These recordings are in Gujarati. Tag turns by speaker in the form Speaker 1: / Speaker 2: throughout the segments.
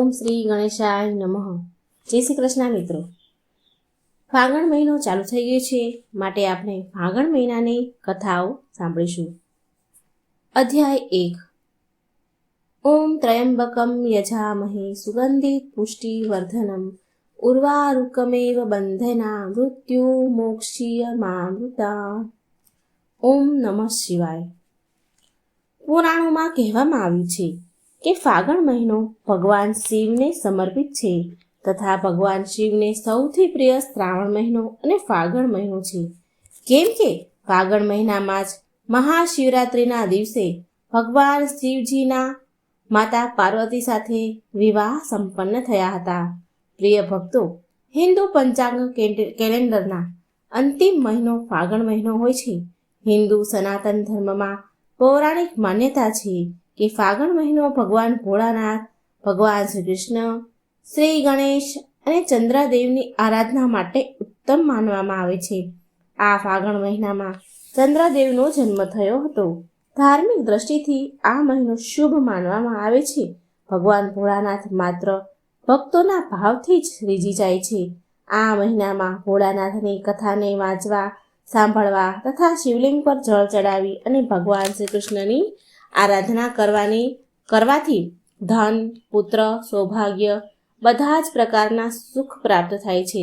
Speaker 1: ઓમ શ્રી ગણેશાય નમઃ. જય શ્રી કૃષ્ણ મિત્રો. ફાગણ મહિનો ચાલુ થઈ ગયો છે, માટે આપણે ફાગણ મહિનાની કથાઓ સાંભળીશું. અધ્યાય 1. ઓમ ત્રયંબકમ યજામહે સુગંધિત પુષ્ટિવર્ધનમ ઉર્વારુકમેવ બંધના મૃત્યુ મોક્ષીયમામૃતા. ઓમ નમઃ શિવાય. પુરાણોમાં કહેવામાં આવ્યું છે કે ફાગણ મહિનો ભગવાન શિવને સમર્પિત છે તથા ભગવાન શિવને સૌથી પ્રિય શ્રાવણ મહિનો અને ફાગણ મહિનો છે. કેમ કે ફાગણ મહિનામાં જ મહાશિવરાત્રિના દિવસે ભગવાન શિવજીના માતા પાર્વતી સાથે વિવાહ સંપન્ન થયા હતા. પ્રિય ભક્તો, હિન્દુ પંચાંગ કેલેન્ડરના અંતિમ મહિનો ફાગણ મહિનો હોય છે. હિન્દુ સનાતન ધર્મમાં પૌરાણિક માન્યતા છે કે ફાગણ મહિનો ભગવાન ભોળાનાથ, ભગવાન શ્રી કૃષ્ણ, શ્રી ગણેશ અને ચંદ્રદેવની આરાધના માટે ઉત્તમ માનવામાં આવે છે. આ ફાગણ મહિનામાં ચંદ્રદેવનો જન્મ થયો હતો. ધાર્મિક દ્રષ્ટિથી આ મહિનો શુભ માનવામાં આવે છે. ભગવાન ભોળાનાથ માત્ર ભક્તોના ભાવથી જ રીઝી જાય છે. આ મહિનામાં ભોળાનાથની કથાને વાંચવા, સાંભળવા તથા શિવલિંગ પર જળ ચડાવી અને ભગવાન શ્રી કૃષ્ણની આરાધના કરવાથી ધન, પુત્ર, સૌભાગ્ય બધા જ પ્રકારના સુખ પ્રાપ્ત થાય છે.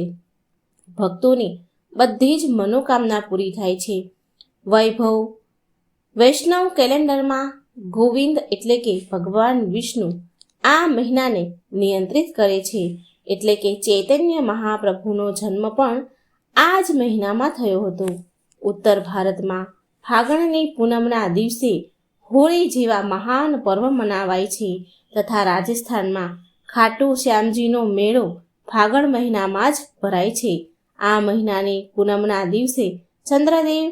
Speaker 1: ભક્તોની બધી જ મનોકામના પૂરી થાય છે. વૈષ્ણવ કેલેન્ડરમાં ગોવિંદ એટલે કે ભગવાન વિષ્ણુ આ મહિનાને નિયંત્રિત કરે છે. એટલે કે ચૈતન્ય મહાપ્રભુનો જન્મ પણ આ જ મહિનામાં થયો હતો. ઉત્તર ભારતમાં ફાગણની પૂનમના દિવસે હોળી જેવા મહાન પર્વ મનાવાય છે તથા રાજસ્થાનમાં ખાટુ શ્યામજીનો મેળો ફાગણ મહિનામાં જ ભરાય છે. આ મહિનાની પૂનમના દિવસે ચંદ્રદેવ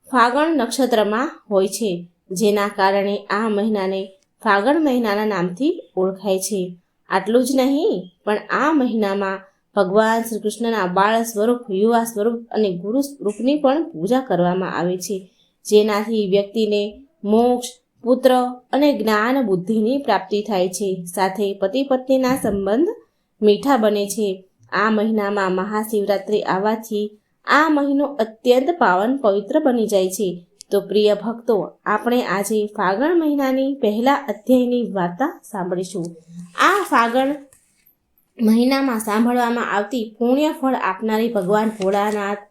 Speaker 1: ફાગણ નક્ષત્રમાં હોય છે, જેના કારણે આ મહિનાને ફાગણ મહિનાના નામથી ઓળખાય છે. આટલું જ નહીં, પણ આ મહિનામાં ભગવાન શ્રી કૃષ્ણના બાળ સ્વરૂપ, યુવા સ્વરૂપ અને ગુરુ સ્વરૂપની પણ પૂજા કરવામાં આવે છે, જેનાથી વ્યક્તિને મોક્ષ, પુત્ર અને જ્ઞાન બુદ્ધિની પ્રાપ્તિ થાય છે. સાથે પતિ પત્નીના સંબંધ મીઠા બને છે. આ મહિનામાં મહાશિવરાત્રિ આવવાથી આ મહિનો અત્યંત પાવન પવિત્ર બની જાય છે. તો પ્રિય ભક્તો, આપણે આજે ફાગણ મહિનાની પહેલા અધ્યાયની વાર્તા સાંભળીશું. આ ફાગણ મહિનામાં સાંભળવામાં આવતી પુણ્ય ફળ આપનારી ભગવાન ભોળાનાથ,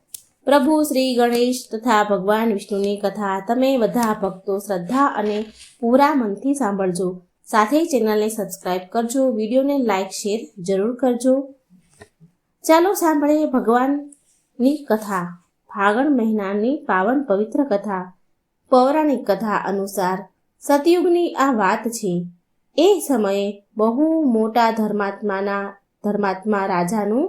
Speaker 1: પ્રભુ શ્રી ગણેશ તથા ભગવાન વિષ્ણુની કથા તમે બધા ભક્તો શ્રદ્ધા અને પૂરા મનથી સાંભળજો. સાથે ચેનલને સબસ્ક્રાઇબ કરજો, વિડીયોને લાઇક શેર જરૂર કરજો. ચાલો સાંભળીએ ભગવાનની કથા. ફાગણ મહિનાની પાવન પવિત્ર કથા. પૌરાણિક કથા અનુસાર સતયુગની આ વાત છે. એ સમયે બહુ મોટા ધર્માત્મા રાજાનું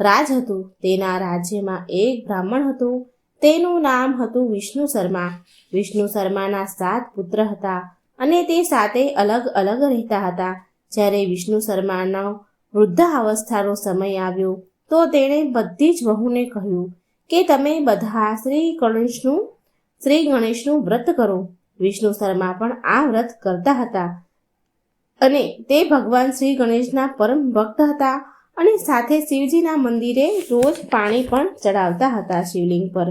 Speaker 1: રાજ હતું. તેના રાજ્યમાં એક બ્રાહ્મણ હતું. તેનું નામ હતું વિષ્ણુ શર્મા. વિષ્ણુ શર્માના 7 પુત્ર હતા અને તે 7 અલગ અલગ રહેતા હતા. જ્યારે વિષ્ણુ શર્માનો વૃદ્ધાવસ્થાનો સમય આવ્યો તો તેણે બધી જ વહુને કહ્યું કે તમે બધા શ્રી ગણેશનું વ્રત કરો. વિષ્ણુ શર્મા પણ આ વ્રત કરતા હતા અને તે ભગવાન શ્રી ગણેશના પરમ ભક્ત હતા અને સાથે શિવજીના મંદિરે રોજ પાણી પણ ચડાવતા હતા શિવલિંગ પર.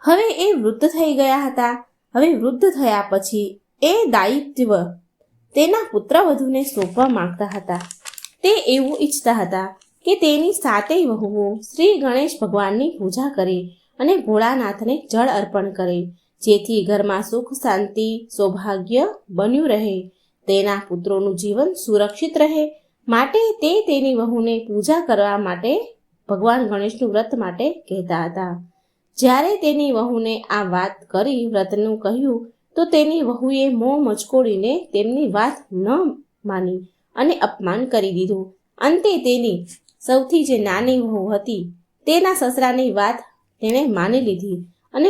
Speaker 1: હવે એ વૃદ્ધ થઈ ગયા હતા. હવે વૃદ્ધ થયા પછી એ દાયિત્વ તેના પુત્રવધૂને સોંપવા માંગતા હતા. તે એવું ઈચ્છતા હતા કે તેની 7 વહુઓ શ્રી ગણેશ ભગવાનની પૂજા કરે અને ભોળાનાથને જળ અર્પણ કરે, જેથી ઘરમાં સુખ, શાંતિ, સૌભાગ્ય બન્યું રહે, તેના પુત્રોનું જીવન સુરક્ષિત રહે. માટે તે તેની વહુને પૂજા કરવા માટે ભગવાન ગણેશનું વ્રત માટે કહેતા હતા. જ્યારે તેની વહુને આ વાત કરી, વ્રતનું કહ્યું, તો તેની વહુએ મોં મચકોડીને તેમની વાત ન માની અને અપમાન કરી દીધું. અંતે તેની સૌથી જે નાની વહુ હતી તેના સસરાની વાત તેણે માની લીધી અને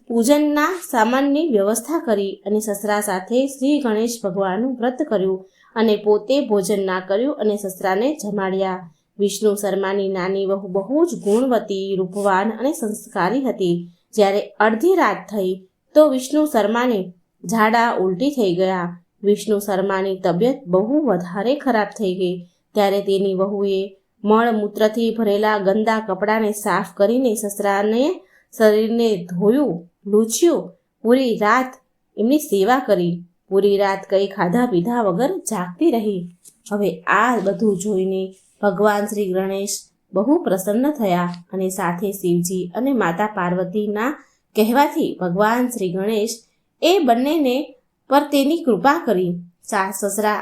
Speaker 1: પૂજનના સામાનની વ્યવસ્થા કરી અને સસરા સાથે શ્રી ગણેશ ભગવાનનું વ્રત કર્યું અને પોતે ભોજન ના કર્યું અને સસરાને જમાડ્યા. વિષ્ણુ શર્માની નાની વહુ બહુ જ ગુણવતી, રૂપવાન અને સંસ્કારી હતી. જ્યારે અડધી રાત થઈ તો વિષ્ણુ શર્માને ઝાડા ઉલટી થઈ ગયા. વિષ્ણુ શર્માની તબિયત બહુ વધારે ખરાબ થઈ ગઈ ત્યારે તેની વહુએ મળમૂત્રથી ભરેલા ગંદા કપડાને સાફ કરીને સસરાને શરીરને ધોયું, લૂછ્યું, પૂરી રાત એમની સેવા કરી. પૂરી રાત કંઈ ખાધા પીધા વગર જાગતી રહી. હવે આ બધું જોઈને ભગવાન શ્રી ગણેશ બહુ પ્રસન્ન થયા અને સાથે શિવજી અને માતા પાર્વતીના કહેવાથી ભગવાન શ્રી ગણેશ એ બંનેને પર તેની કૃપા કરી. સાસ સસરા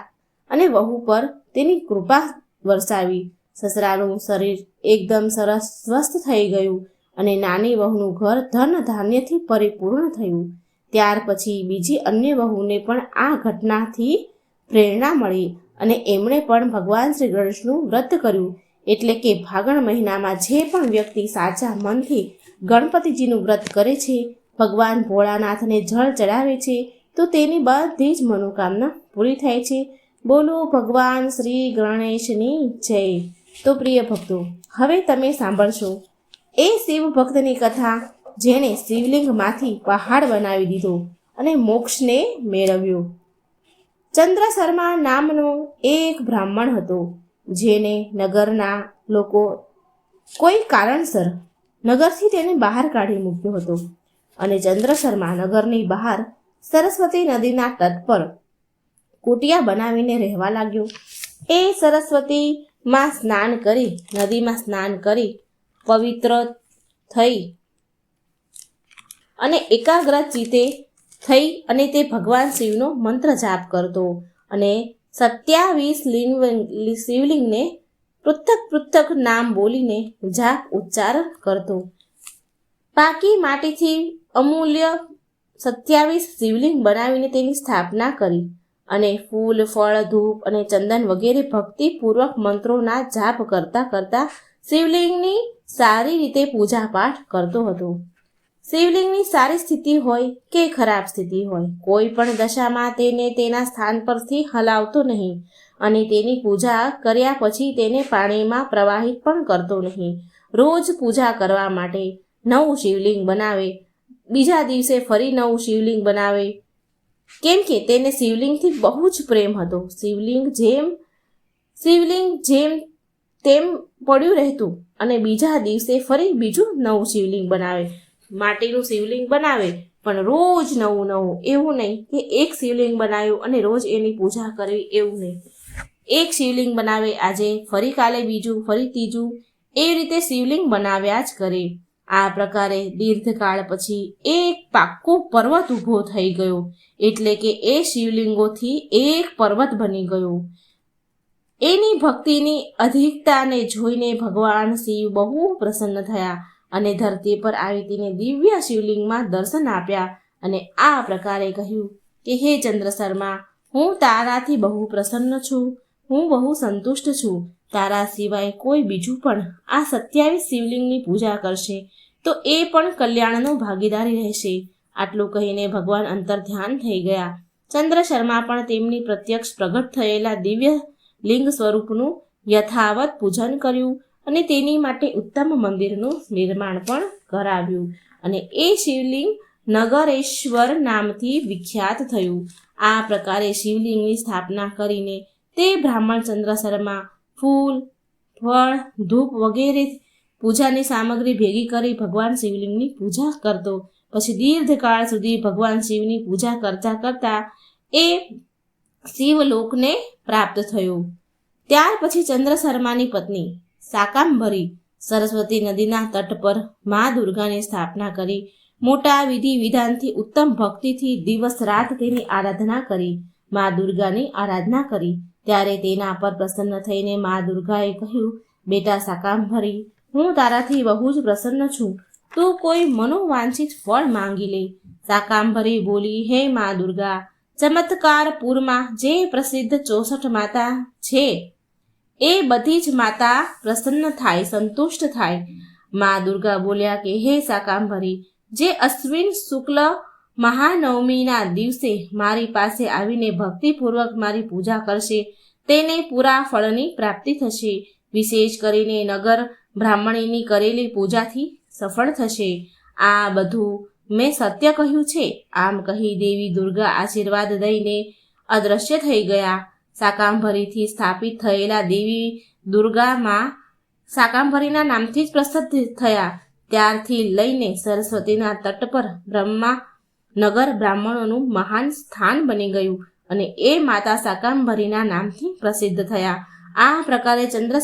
Speaker 1: અને વહુ પર તેની કૃપા વરસાવી. સસરાનું શરીર એકદમ સરસ સ્વસ્થ થઈ ગયું અને નાની વહુનું ઘર ધન ધાન્યથી પરિપૂર્ણ થયું. ત્યાર પછી બીજી અન્ય વહુને પણ આ ઘટનાથી પ્રેરણા મળી અને એમણે પણ ભગવાન શ્રી ગણેશનું વ્રત કર્યું. એટલે કે ફાગણ મહિનામાં જે પણ વ્યક્તિ સાચા મનથી ગણપતિજીનું વ્રત કરે છે, ભગવાન ભોળાનાથને જળ ચડાવે છે, તો તેની બધી જ મનોકામના પૂરી થાય છે. બોલો ભગવાન શ્રી ગણેશની જય. તો પ્રિય ભક્તો, હવે તમે સાંભળશો એ શિવ ભક્તની કથા જેણે શિવલિંગમાંથી પહાડ બનાવી દીધો અને મોક્ષને મેળવ્યો. ચંદ્ર શર્મા નામનો એક બ્રાહ્મણ હતો, જેને નગરના લોકો કોઈ કારણસર નગરથી તેને બહાર કાઢી મૂક્યો હતો અને ચંદ્ર શર્મા નગરની બહાર સરસ્વતી નદીના તટ પર કુટિયા બનાવીને રહેવા લાગ્યો. એ સરસ્વતીમાં સ્નાન કરી, નદીમાં સ્નાન કરી પવિત્ર થઈ અને એકાગ્ર ચિત્તે થઈ અને તે ભગવાન શિવનો મંત્ર જાપ કરતો અને 27 શિવલિંગને પૃથક પૃથક નામ બોલીને જાપ ઉચ્ચાર કરતો. પાકી માટીથી અમૂલ્ય 27 શિવલિંગ બનાવીને તેની સ્થાપના કરી અને ફૂલ, ફળ, ધૂપ અને ચંદન વગેરે ભક્તિપૂર્વક મંત્રોના જાપ કરતા કરતા શિવલિંગની સારી રીતે પૂજા પાઠ કરતો હતો. શિવલિંગની સારી સ્થિતિ હોય કે ખરાબ સ્થિતિ હોય, કોઈ પણ દશામાં તેને તેના સ્થાન પરથી હલાવતો નહીં અને તેની પૂજા કર્યા પછી તેને પાણીમાં પ્રવાહિત પણ કરતો નહીં. રોજ પૂજા કરવા માટે નવું શિવલિંગ બનાવે, બીજા દિવસે ફરી નવું શિવલિંગ બનાવે, કેમ કે તેને શિવલિંગથી બહુ જ પ્રેમ હતો. શિવલિંગ જેમ તેમ પડ્યું રહેતું અને બીજા દિવસે ફરી બીજું નવું શિવલિંગ બનાવે. માટીનું શિવલિંગ બનાવે પણ રોજ નવું નવું, એવું નહીં કે એક શિવલિંગ બનાવ્યું અને રોજ એની પૂજા કરવી, એવું નહીં. એક શિવલિંગ બનાવે આજે, ફરી કાલે બીજું, ફરી ત્રીજું, એવી રીતે શિવલિંગ બનાવ્યા જ કરે. આ પ્રકારે દીર્ઘકાળ પછી એક પાક્કો પર્વત ઊભો થઈ ગયો, એટલે કે એ શિવલિંગોથી એક પર્વત બની ગયો. એની ભક્તિની અધિકતાને જોઈને ભગવાન શિવ બહુ પ્રસન્ન થયા અને ધરતી પર આવી તેને દિવ્ય શિવલિંગમાં દર્શન આપ્યા અને આ પ્રકારે કહ્યું કે હે ચંદ્ર શર્મા, હું તારાથી બહુ પ્રસન્ન છું, હું બહુ સંતુષ્ટ છું. તારા સિવાય કોઈ બીજું પણ આ 27 શિવલિંગની પૂજા કરશે તો એ પણ કલ્યાણનો ભાગીદારી રહેશે. આટલું કહીને ભગવાન અંતર ધ્યાન થઈ ગયા. ચંદ્ર શર્મા પણ તેમની પ્રત્યક્ષ પ્રગટ થયેલા દિવ્ય લિંગ સ્વરૂપનું યથાવત પૂજન કર્યું અને તેની માટે ઉત્તમ મંદિરનું નિર્માણ પણ કરાવ્યું અને એ શિવલિંગ નગરેશ્વર નામથી વિખ્યાત થયું. આ પ્રકારે શિવલિંગની સ્થાપના કરીને તે બ્રાહ્મણ ચંદ્ર શર્મા ફૂલ, ફળ, ધૂપ વગેરે પૂજાની સામગ્રી ભેગી કરી ભગવાન શિવલિંગની પૂજા કરતો. પછી દીર્ઘકાળ સુધી ભગવાન શિવની પૂજા કરતા કરતા એ શિવલોકને પ્રાપ્ત થયો. ત્યાર પછી ચંદ્ર શર્માની પત્ની શાકાંભરી સરસ્વતી નદીના તટ પર મા દુર્ગાની સ્થાપના કરી મોટા વિધિ વિધાનથી ઉત્તમ ભક્તિથી દિવસ રાત તેની આરાધના કરી. મા દુર્ગાની આરાધના કરી ત્યારે તેના પર પ્રસન્ન થઈને મા દુર્ગાએ કહ્યું, બેટા શાકાંભરી, હું તારાથી બહુ જ પ્રસન્ન છું, તું કોઈ મનોવાંછિત ફળ માંગી લે. શાકાંભરી બોલી, હે મા દુર્ગા, ચમત્કારપુરમાં જે પ્રસિદ્ધ 64 માતા છે એ બધી જ માતા પ્રસન્ન થાય, સંતુષ્ટ થાય. મા દુર્ગા બોલ્યા કે હે શાકાંભરી, જે અશ્વિન શુક્લ મહાનવમીના દિવસે મારી પાસે આવીને ભક્તિપૂર્વક મારી પૂજા કરશે તેને પૂરા ફળની પ્રાપ્તિ થશે. વિશેષ કરીને નગર બ્રાહ્મણીની કરેલી પૂજાથી સફળ થશે. આ બધું મેં સત્ય કહ્યું છે. આમ કહી દેવી દુર્ગા આશીર્વાદ દઈને અદૃશ્ય થઈ ગયા. શાકાંભરીથી સ્થાપિત થયેલા દેવી દુર્ગામાં શાકાંભરીના નામથી જ પ્રસિદ્ધ થયા. ત્યારથી લઈને સરસ્વતીના તટ પર બ્રહ્મા નગર બ્રાહ્મણોનું મહાન સ્થાન બની ગયું અને એ માતા શાકાંભરીના નામથી પ્રસિદ્ધ થયા. આ પ્રકારે ચંદ્ર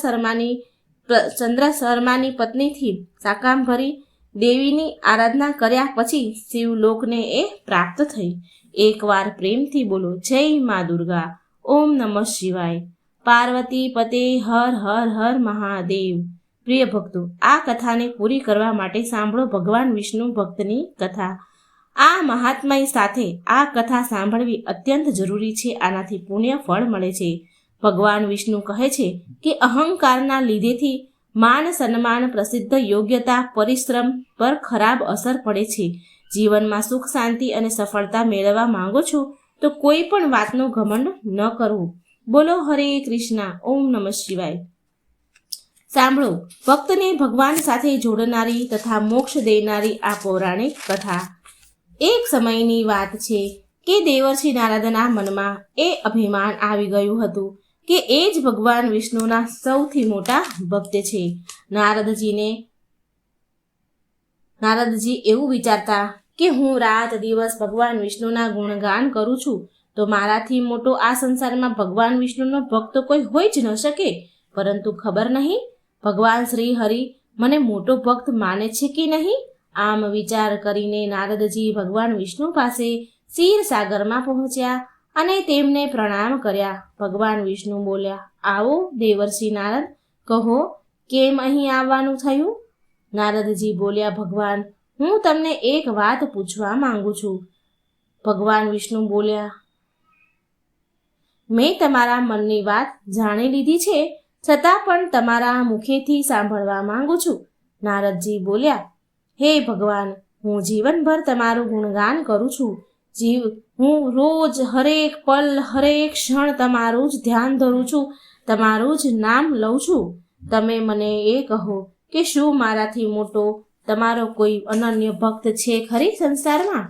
Speaker 1: શર્માની પત્નીથી શાકાંભરી દેવીની આરાધના કર્યા પછી શિવલોકને એ પ્રાપ્ત થઈ. એકવાર પ્રેમથી બોલો, જય મા દુર્ગા. ઓમ નમઃ શિવાય. પાર્વતી પતે હર હર હર મહાદેવ. પ્રિય ભક્તો, આ કથાને પૂરી કરવા માટે સાંભળો ભગવાન વિષ્ણુ ભક્તની કથા. આ મહાત્મય સાથે આ કથા સાંભળવી અત્યંત જરૂરી છે. આનાથી પુણ્ય ફળ મળે છે. ભગવાન વિષ્ણુ કહે છે કે અહંકારના લીધેથી માન સન્માન પ્રસિદ્ધ યોગ્યતા પરિશ્રમ પર ખરાબ અસર પડે છે. જીવનમાં સુખ શાંતિ અને સફળતા મેળવવા માંગો છો તો કોઈ પણ વાતનો ઘમંડ ન કરવું. બોલો હરે કૃષ્ણ. ઓમ નમઃ શિવાય. સાંભળો ભક્તને ભગવાન સાથે જોડનારી તથા મોક્ષ દેનારી આ પૌરાણિક કથા. એક સમયની વાત છે કે દેવર્ષિ નારદના મનમાં એ અભિમાન આવી ગયું હતું કે એ જ ભગવાન વિષ્ણુના સૌથી મોટા ભક્ત છે. નારદજી એવું વિચારતા કે હું રાત દિવસ ભગવાન વિષ્ણુના ગુણગાન કરું છું તો મારાથી મોટો આ સંસારમાં ભગવાન વિષ્ણુનો ભક્ત કોઈ હોઈ જ ન શકે. પરંતુ ખબર નહીં ભગવાન શ્રી હરિ મને મોટો ભક્ત માને છે કે નહીં. આમ વિચાર કરીને નારદજી ભગવાન વિષ્ણુ પાસે ક્ષીરસાગરમાં પહોંચ્યા અને તેમને પ્રણામ કર્યા. ભગવાન વિષ્ણુ બોલ્યા, આવો દેવર્ષિ નારદ, કહો કેમ અહીં આવવાનું થયું? નારદજી બોલ્યા, ભગવાન, હું તમને એક વાત પૂછવા માંગુ છું. ભગવાન વિષ્ણુ બોલ્યા, મેં તમારા મનની વાત જાણી લીધી છે, છતાં પણ તમારા મુખેથી સાંભળવા માંગુ છું. નારદજી બોલ્યા, હે ભગવાન, હું જીવનભર તમારું ગુણગાન કરું છું. હું રોજ હરેક પલ હરેક ક્ષણ તમારું જ ધ્યાન ધરું છું, તમારું જ નામ લઉં છું. તમે મને એ કહો કે શું મારાથી મોટો તમારો કોઈ અનન્ય ભક્ત છે ખરી સંસારમાં?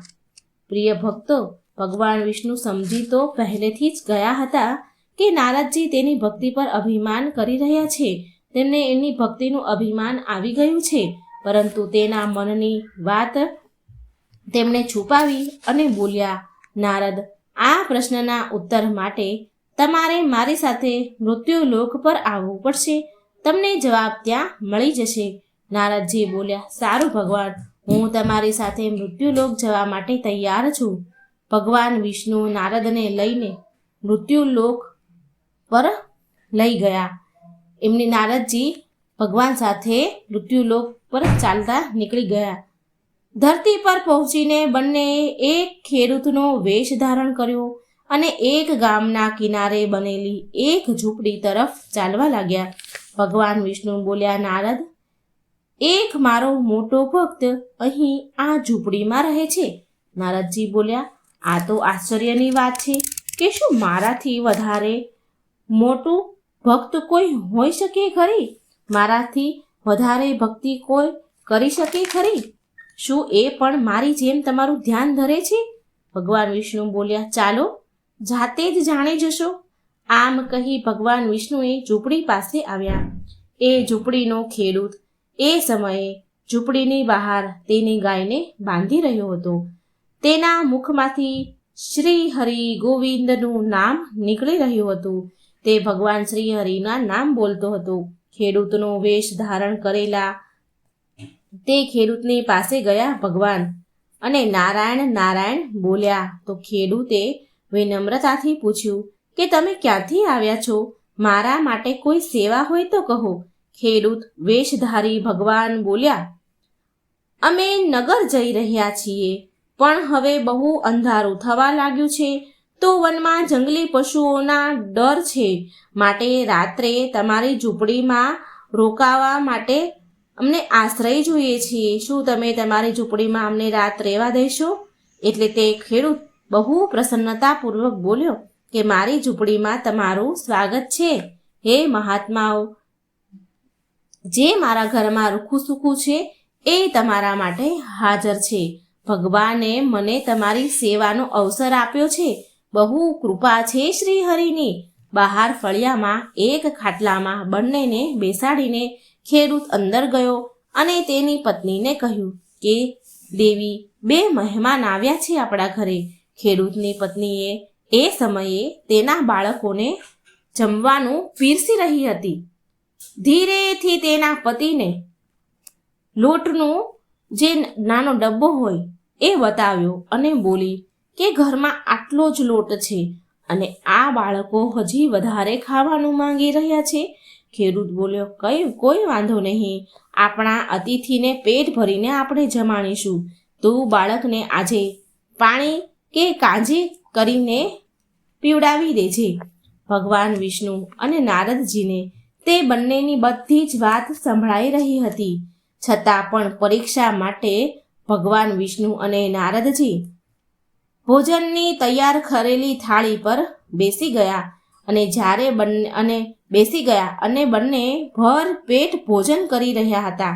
Speaker 1: પ્રિય ભક્તો, ભગવાન વિષ્ણુ સમજી તો પહેલેથી જ ગયા હતા કે નારદજી તેની ભક્તિ પર અભિમાન કરી રહ્યા છે. તેમને એની ભક્તિનું અભિમાન આવી ગયું છે, પરંતુ તેના મનની વાત તેમણે છુપાવી અને બોલ્યા, નારદ, આ પ્રશ્નના ઉત્તર માટે તમારે મારી સાથે મૃત્યુલોક પર આવવું પડશે. તમને જવાબ ત્યાં મળી જશે. નારદજી બોલ્યા, સારું ભગવાન, હું તમારી સાથે મૃત્યુલોક જવા માટે તૈયાર છું. ભગવાન વિષ્ણુ નારદને લઈને મૃત્યુલોક પર લઈ ગયા. નારદજી ભગવાન સાથે મૃત્યુલોક પર ચાલતા નીકળી ગયા. ધરતી પર પહોંચીને બંનેએ એક ખેડૂતનો વેશ ધારણ કર્યો અને એક ગામના કિનારે બનેલી એક ઝૂંપડી તરફ ચાલવા લાગ્યા. ભગવાન વિષ્ણુ બોલ્યા, નારદ, એક મારો મોટો ભક્ત અહીં આ ઝૂંપડીમાં રહે છે. નારદજી બોલ્યા, આ તો આશ્ચર્યની વાત છે કે શું મારાથી વધારે મોટું ભક્ત કોઈ હોઈ શકે ખરી? મારાથી વધારે ભક્તિ કોઈ કરી શકે ખરી? શું એ પણ મારી જેમ તમારું ધ્યાન ધરે છે? ભગવાન વિષ્ણુ બોલ્યા, ચાલો જાતે જ જાણી જશો. આમ કહી ભગવાન વિષ્ણુએ ઝૂંપડી પાસે આવ્યા. એ ઝૂંપડીનો ખેડૂત એ સમયે ઝૂંપડીની બહાર તેની ગાયને બાંધી રહ્યો હતો. તેના મુખમાંથી શ્રી હરિ ગોવિંદનું નામ નીકળી રહ્યું હતું. તે ભગવાન શ્રી હરિના નામ બોલતો હતો. ખેડૂતનો વેશ ધારણ કરેલા તે ખેડૂતની પાસે ગયા ભગવાન અને નારાયણ નારાયણ બોલ્યા. તો ખેડૂતે વિનમ્રતાથી પૂછ્યું કે તમે ક્યાંથી આવ્યા છો? મારા માટે કોઈ સેવા હોય તો કહો. ખેડૂત વેશધારી ભગવાન બોલ્યા, અમે નગર જઈ રહ્યા છીએ, પણ હવે બહુ અંધારું થવા લાગ્યું છે, તો વનમાં જંગલી પશુઓના ડર છે, માટે રાત્રે તમારી ઝૂંપડીમાં રોકાવા માટે અમને આશ્રય જોઈએ છીએ. શું તમે તમારી ઝૂંપડીમાં અમને રાત રહેવા દેશો? એટલે તે ખેડૂત બહુ પ્રસન્નતાપૂર્વક બોલ્યો કે મારી ઝૂંપડીમાં તમારું સ્વાગત છે. હે મહાત્માઓ, જે મારા ઘરમાં રૂખું સૂખું છે એ તમારા માટે હાજર છે. ભગવાને મને તમારી સેવાનો અવસર આપ્યો છે, બહુ કૃપા છે શ્રી હરિની. બહાર ફળિયામાં એક ખાટલામાં બંનેને બેસાડીને ખેડૂત અંદર ગયો અને તેની પત્નીને કહ્યું કે દેવી, 2 મહેમાન આવ્યા છે આપણા ઘરે. ખેડૂતની પત્નીએ એ સમયે તેના બાળકોને જમવાનું પીરસી રહી હતી. ધીરેથી તેના પતિને લોટનું જે નાનો ડબ્બો હોય એ બતાવ્યો અને બોલી કે ઘરમાં આટલો જ લોટ છે અને આ બાળકો હજી વધારે ખાવાનું માંગી રહ્યા છે. ખેડૂત બોલ્યો, કોઈ વાંધો નહીં, આપણા અતિથિને પેટ ભરીને આપણે જમાડીશું. તું બાળકને આજે પાણી કે કાંજી કરીને પીવડાવી દેજે. ભગવાન વિષ્ણુ અને નારદજીને તે બંનેની બધી જ વાત સંભળાઈ રહી હતી. છતાં પણ પરીક્ષા માટે ભગવાન વિષ્ણુ અને નારદજી ભોજનની તૈયાર કરેલી થાળી પર બેસી ગયા અને બંને ભર પેટ ભોજન કરી રહ્યા હતા.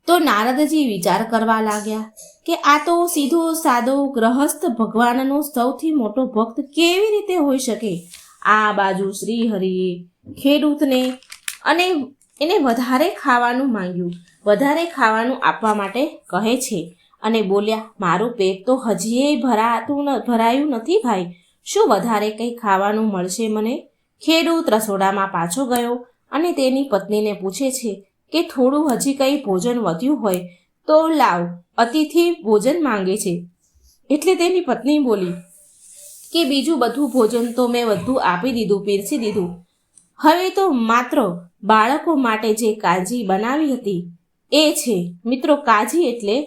Speaker 1: તો નારદજી વિચાર કરવા લાગ્યા કે આ તો સીધો સાદો ગ્રહસ્થ ભગવાનનો સૌથી મોટો ભક્ત કેવી રીતે હોઈ શકે. આ બાજુ શ્રી હરિએ ખેડૂતને અને એને વધારે ખાવાનું માંગ્યું. વધારે ખાવાનું આપવા માટે કહે છે અને બોલ્યા, મારું પેટ તો હજી ભરાયું નથી ભાઈ, શું વધારે કંઈ ખાવાનું મળશે મને? ખેડૂત રસોડામાં પાછો ગયો અને તેની પત્નીને પૂછે છે કે થોડું હજી કંઈ ભોજન વધ્યું હોય તો લાવ, અતિથિ ભોજન માંગે છે. એટલે તેની પત્ની બોલી કે બીજું બધું ભોજન તો મેં બધું આપી દીધું, પીરસી દીધું. હવે તો માત્ર બાળકો માટે જે કાજી બનાવી હતી એ છે. મિત્રો, કાજી એટલે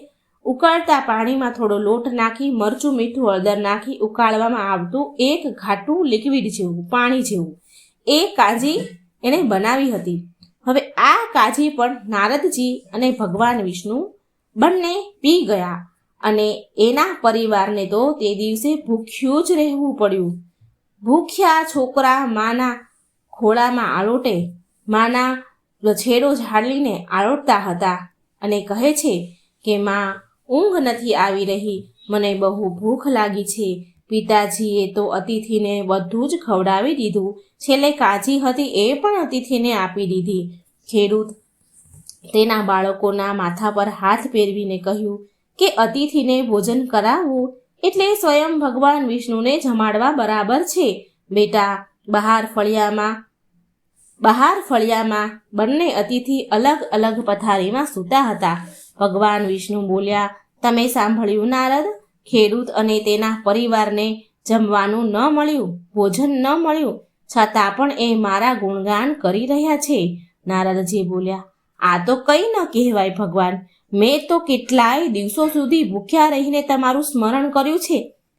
Speaker 1: ઉકળતા પાણીમાં થોડો લોટ નાખી મરચું, મીઠું, હળદર નાખી ઉકાળવામાં આવતું એક ઘાટું લિક્વિડ જેવું, પાણી જેવું. એ કાજી એણે બનાવી હતી. હવે આ કાજી પણ નારદજી અને ભગવાન વિષ્ણુ બંને પી ગયા અને એના પરિવારને તો તે દિવસે ભૂખ્યું જ રહેવું પડ્યું. ભૂખ્યા છોકરા માના ખોળામાં આળોટે, માના છેડો ઝાડીને આળોટતા હતા અને કહે છે કે માં, ઊંઘ નથી આવી રહી, મને બહુ ભૂખ લાગી છે. પિતાજીએ તો અતિથિને બધું જ ખવડાવી દીધું, છેલ્લે કાજી હતી એ પણ અતિથિને આપી દીધી. ખેડૂત તેના બાળકોના માથા પર હાથ ફેરવીને કહ્યું કે અતિથિને ભોજન કરાવવું એટલે સ્વયં ભગવાન વિષ્ણુને જમાડવા બરાબર છે. બેટા, બહાર ફળિયામાં બંને અતિથિ અલગ અલગ પથારીમાં સૂતા હતા. ભગવાન વિષ્ણુ બોલ્યા, તમે સાંભળ્યું નારદ? ખેડૂત અને તેના પરિવારને જમવાનું ન મળ્યું, ભોજન ન મળ્યું, છતાં પણ એ મારા ગુણગાન કરી રહ્યા છે. નારદજી બોલ્યા, આ તો કંઈ ન કહેવાય ભગવાન, મેં તો કેટલાય દિવસો સુધી ભૂખ્યા રહીને તમારું સ્મરણ કર્યું છે.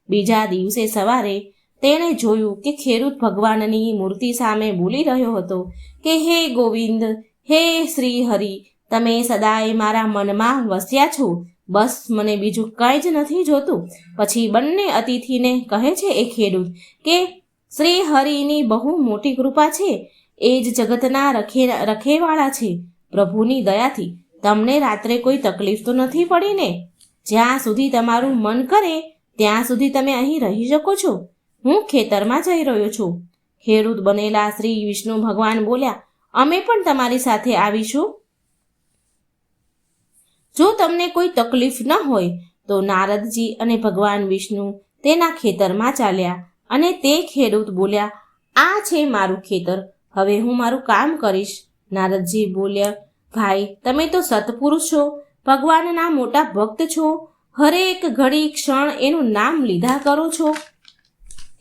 Speaker 1: બીજા દિવસે સવારે તેણે જોયું કે ખેડૂત ભગવાનની મૂર્તિ સામે બોલી રહ્યો હતો કે હે ગોવિંદ, હે શ્રી હરિ, તમે સદાય મારા મનમાં વસ્યા છો, બસ મને બીજું કંઈ જ નથી જોતું. પછી બંને અતિથિને કહે છે એ ખેડૂત કે શ્રી હરિની બહુ મોટી કૃપા છે, એ જ જગતના રખેવાળા છે. પ્રભુની દયાથી તમને રાત્રે કોઈ તકલીફ તો નથી પડી ને? જ્યાં સુધી તમારું મન કરે ત્યાં સુધી તમે અહીં રહી શકો છો. હું ખેતરમાં જઈ રહ્યો છું. ખેડૂત બનેલા શ્રી વિષ્ણુ ભગવાન બોલ્યા, અમે પણ તમારી સાથે આવીશું જો તમને કોઈ તકલીફ ન હોય. તો નારદજી અને ભગવાન વિષ્ણુ તેના ખેતરમાં ચાલ્યા અને તે ખેડૂત બોલ્યા, આ છે મારું ખેતર, હવે હું મારું કામ કરીશ. નારદજી બોલ્યા, ભાઈ, તમે તો સત્પુરુષ છો, ભગવાનના મોટા ભક્ત છો, હરેક ઘડી ક્ષણ એનું નામ લીધા કરો છો.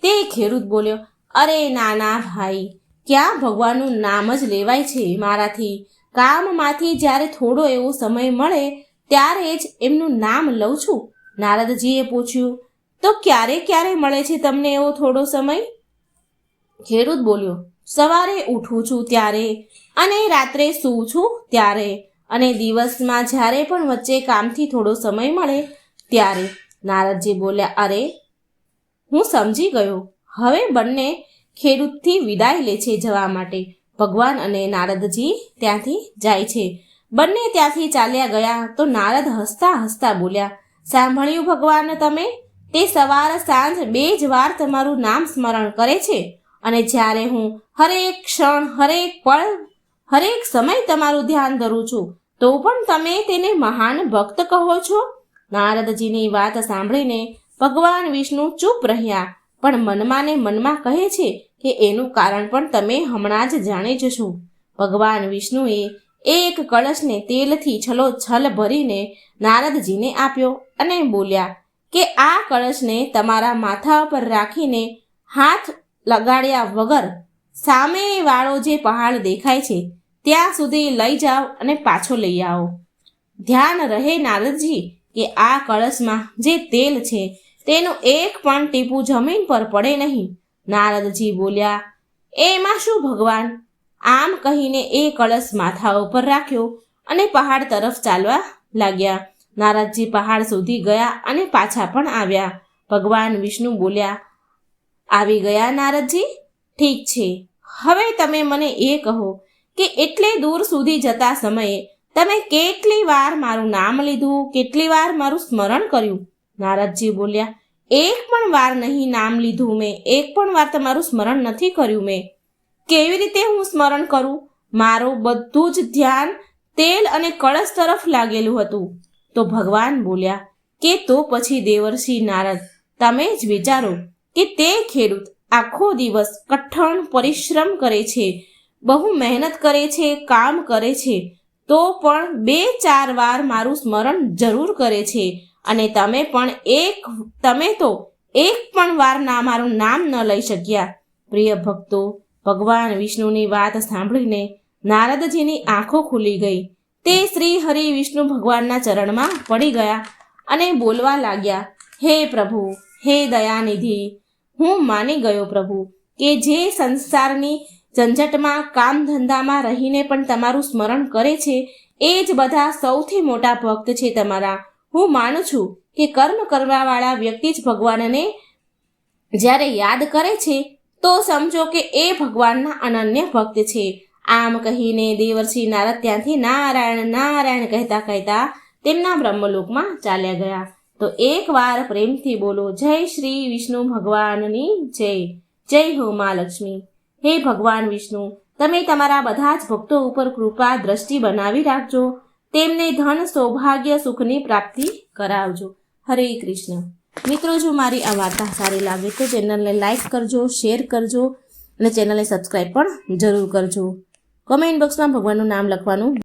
Speaker 1: તે ખેડૂત બોલ્યો, અરે નાના ભાઈ, ક્યાં ભગવાનનું નામ જ લેવાય છે મારાથી? કામમાંથી જ્યારે થોડો એવો સમય મળે ત્યારે જ એમનું નામ લઉં છું. નારદજીએ પૂછ્યું, તો ક્યારે મળે છે તમને એવો થોડો સમય? ખેડૂત બોલ્યો, સવારે ઉઠું છું ત્યારે અને રાત્રે સૂવું છું ત્યારે અને દિવસમાં જ્યારે પણ વચ્ચે કામથી થોડો સમય મળે ત્યારે. નારદજી બોલ્યા, અરે, હું સમજી ગયો. હવે બંને ખેડૂતથી વિદાય લે છે જવા માટે. ભગવાન અને નારદજી ત્યાંથી જાય છે. બંને ત્યાંથી ચાલ્યા ગયા તો નારદ હસતા હસતા બોલ્યા, સાંભળ્યું ભગવાન તમે તે સવાર સાંજ 2 જ વાર તમારું નામ સ્મરણ કરે છે અને જ્યારે હું હરેક ક્ષણ હરેક પળ હરેક સમય તમારું ધ્યાન ધરું છું તો પણ તમે તેને મહાન ભક્ત કહો છો? નારદજીની વાત સાંભળીને ભગવાન વિષ્ણુ ચૂપ રહ્યા, પણ મનમાં ને મનમાં કહે છે કે એનું કારણ પણ તમે હમણાં જ જાણી જશો. ભગવાન વિષ્ણુએ એક કળશને તેલથી છલોછલ ભરીને નારદજીને આપ્યો અને બોલ્યા કે આ કળશને તમારા માથા પર રાખીને હાથ લગાડ્યા વગર સામેવાળો જે પહાડ દેખાય છે ત્યાં સુધી લઈ જાઓ અને પાછો લઈ આવો. ધ્યાન રહે નારદજી કે આ કળશમાં જે તેલ છે તેનું એક પણ ટીપું જમીન પર પડે નહીં. નારદજી બોલ્યા, એમાં શું ભગવાન? આમ કહીને એ કળશ માથા ઉપર રાખ્યો અને પહાડ તરફ ચાલવા લાગ્યા. નારદજી પહાડ સુધી ગયા અને પાછા પણ આવ્યા. ભગવાન વિષ્ણુ બોલ્યા, આવી ગયા નારદજી? ઠીક છે, હવે તમે મને એ કહો કે એટલે દૂર સુધી જતા સમયે તમે કેટલી વાર મારું નામ લીધું, કેટલી વાર મારું સ્મરણ કર્યું? નારદજી બોલ્યા, એક પણ વાર નહીં નામ લીધું મેં, એક પણ વાર તમારું સ્મરણ નથી કર્યું મેં. કેવી રીતે હું સ્મરણ કરું? મારું બધું જ ધ્યાન તેલ અને કળશ તરફ લાગેલું હતું. તો ભગવાન બોલ્યા કે તો પછી દેવર્ષિ નારદ, તમે જ વિચારો કે તે ખેડૂત આખો દિવસ કઠણ પરિશ્રમ કરે છે, બહુ મહેનત કરે છે, કામ કરે છે, તો પણ 2-4 વાર મારું સ્મરણ જરૂર કરે છે અને તમે તો એક પણ વાર મારું નામ ન લઈ શક્યા. પ્રિય ભક્તો, ભગવાન વિષ્ણુની વાત સાંભળીને નારદજીની આંખો ખુલી ગઈ. તે શ્રી હરિ વિષ્ણુ ભગવાનના ચરણમાં પડી ગયા અને બોલવા લાગ્યા, હે પ્રભુ, હે દયાનિધિ, હું માની ગયો પ્રભુ કે જે સંસારની ઝંઝટમાં કામ ધંધામાં રહીને પણ તમારું સ્મરણ કરે છે એ જ બધા સૌથી મોટા ભક્ત છે તમારા. હું માનું છું કે કર્મ કરવાવાળા વ્યક્તિ જ ભગવાનને જ્યારે યાદ કરે છે તો સમજો કે એ ભગવાનના અનન્ય ભક્ત છે. આમ કહીને દેવર્ષિ નારદ ત્યાંથી નારાયણ નારાયણ કહેતા કહેતા તેમના બ્રહ્મલોકમાં ચાલ્યા ગયા. તો એકવાર પ્રેમથી બોલો, જય શ્રી વિષ્ણુ ભગવાનની જય. જય હો મા લક્ષ્મી. હે ભગવાન વિષ્ણુ, તમે તમારા બધા જ ભક્તો ઉપર કૃપા દ્રષ્ટિ બનાવી રાખજો, તેમને ધન સૌભાગ્ય સુખની પ્રાપ્તિ કરાવજો. હરે કૃષ્ણ. મિત્રો, જો મારી આ વાર્તા સારી લાગે તો ચેનલને લાઈક કરજો, શેર કરજો અને ચેનલને સબસ્ક્રાઈબ પણ જરૂર કરજો. કમેન્ટ બોક્સમાં ભગવાનનું નામ લખવાનું